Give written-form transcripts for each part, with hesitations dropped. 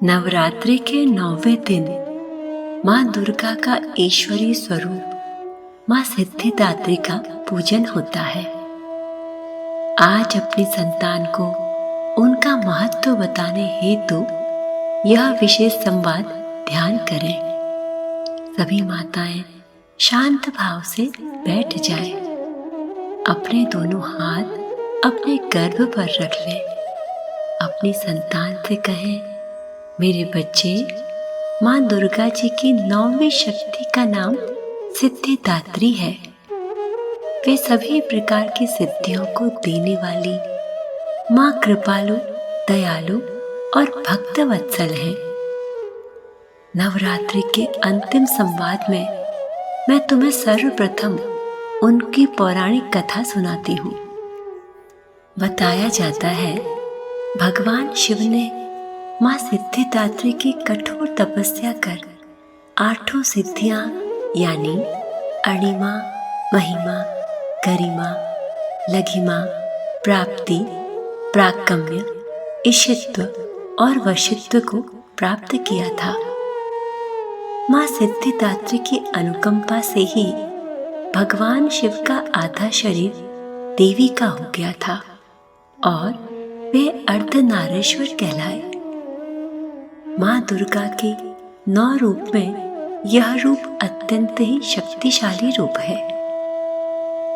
नवरात्रि के 9वें दिन माँ दुर्गा का ईश्वरीय स्वरूप माँ सिद्धिदात्री का पूजन होता है। आज अपनी संतान को उनका महत्व बताने हेतु यह विशेष संवाद ध्यान करें। सभी माताएं शांत भाव से बैठ जाएं। अपने दोनों हाथ अपने गर्भ पर रख लें। अपनी संतान से कहें, मेरे बच्चे, माँ दुर्गा जी की 9वीं शक्ति का नाम सिद्धिदात्री है। वे सभी प्रकार की सिद्धियों को देने वाली माँ कृपालु, दयालु और भक्तवत्सल हैं। नवरात्रि के अंतिम संवाद में मैं तुम्हें सर्वप्रथम उनकी पौराणिक कथा सुनाती हूँ। बताया जाता है, भगवान शिव ने माँ सिद्धिदात्री की कठोर तपस्या कर 8 सिद्धियां यानी अणिमा, महिमा, गरिमा, लघिमा, प्राप्ति, प्राकम्य, ईशित्व और वशित्व को प्राप्त किया था। माँ सिद्धिदात्री की अनुकंपा से ही भगवान शिव का आधा शरीर देवी का हो गया था और वे अर्धनारीश्वर कहलाए। माँ दुर्गा के 9 रूप में यह रूप अत्यंत ही शक्तिशाली रूप है।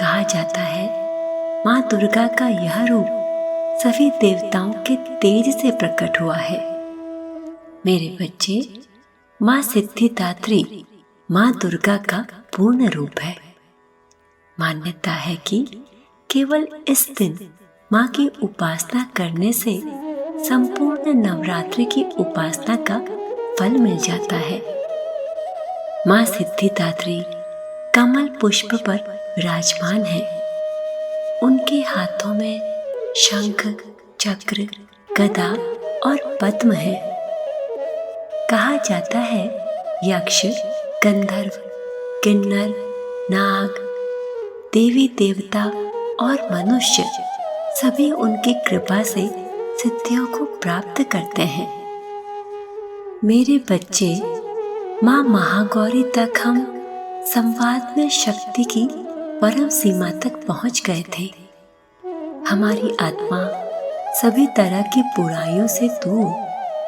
कहा जाता है, माँ दुर्गा का यह रूप सभी देवताओं के तेज से प्रकट हुआ है। मेरे बच्चे, माँ सिद्धिदात्री माँ दुर्गा का पूर्ण रूप है। मान्यता है कि केवल इस दिन माँ की उपासना करने से संपूर्ण नवरात्रि की उपासना का फल मिल जाता है। माँ सिद्धिदात्री कमल पुष्प पर विराजमान है। उनके हाथों में शंख, चक्र, गदा और पद्म है। कहा जाता है, यक्ष, गंधर्व, किन्नर, नाग, देवी देवता और मनुष्य सभी उनकी कृपा से सिद्धियों को प्राप्त करते हैं। मेरे बच्चे, माँ महागौरी तक हम संवाद में शक्ति की परम सीमा तक पहुंच गए थे। हमारी आत्मा सभी तरह की बुराइयों से दूर,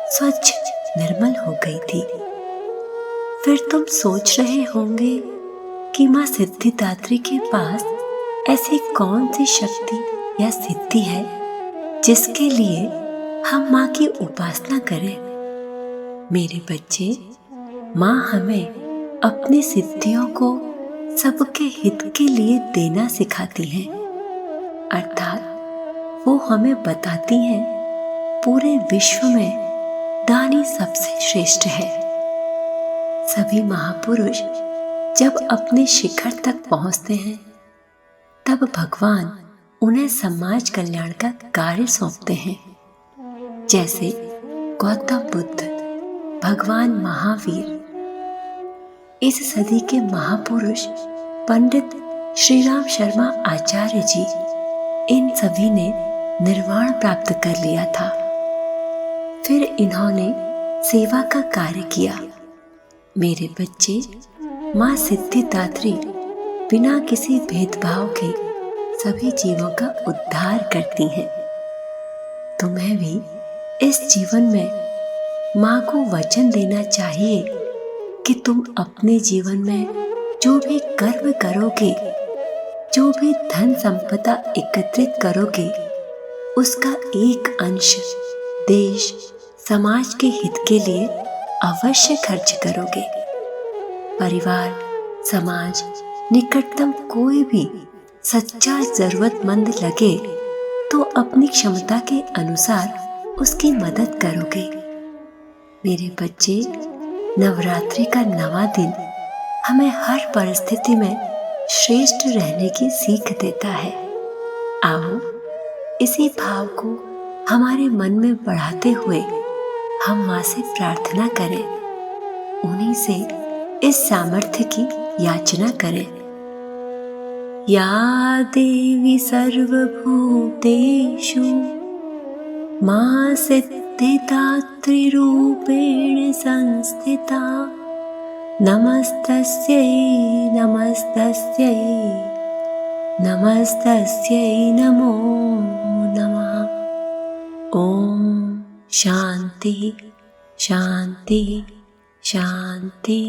स्वच्छ, निर्मल हो गई थी। फिर तुम सोच रहे होंगे कि माँ सिद्धिदात्री के पास ऐसी कौन सी शक्ति या सिद्धि है जिसके लिए हम माँ की उपासना करें। मेरे बच्चे, माँ हमें अपनी सिद्धियों को सबके हित के लिए देना सिखाती हैं। अर्थात वो हमें बताती हैं, पूरे विश्व में दानी सबसे श्रेष्ठ है। सभी महापुरुष जब अपने शिखर तक पहुंचते हैं, तब भगवान उन्हें समाज कल्याण का कार्य सौंपते हैं। जैसे गौतम बुद्ध, भगवान महावीर। इस सदी के महापुरुष पंडित श्री राम शर्मा आचार्य जी, इन सभी ने निर्वाण प्राप्त कर लिया था। फिर इन्होंने सेवा का कार्य किया। मेरे बच्चे, माँ सिद्धिदात्री बिना किसी भेदभाव के सभी जीवों का उद्धार करती हैं। तुम्हें भी इस जीवन में माँ को वचन देना चाहिए कि तुम अपने जीवन में जो भी कर्म करोगे, जो भी धन संपदा एकत्रित करोगे, उसका एक अंश देश, समाज के हित के लिए अवश्य खर्च करोगे। परिवार, समाज, निकटतम कोई भी सच्चा जरूरतमंद लगे तो अपनी क्षमता के अनुसार उसकी मदद करोगे। मेरे बच्चे, नवरात्रि का 9वां दिन हमें हर परिस्थिति में श्रेष्ठ रहने की सीख देता है। आओ, इसी भाव को हमारे मन में बढ़ाते हुए हम माँ से प्रार्थना करें, उन्हीं से इस सामर्थ्य की याचना करें। या देवी सर्वभूतेषु माँ सिद्धिदात्री जगद्धात्रीरूपेण संस्थिता नमस्तस्यै नमस्तस्यै नमस्तस्यै नमो नमः। ओम शांति शांति शांति।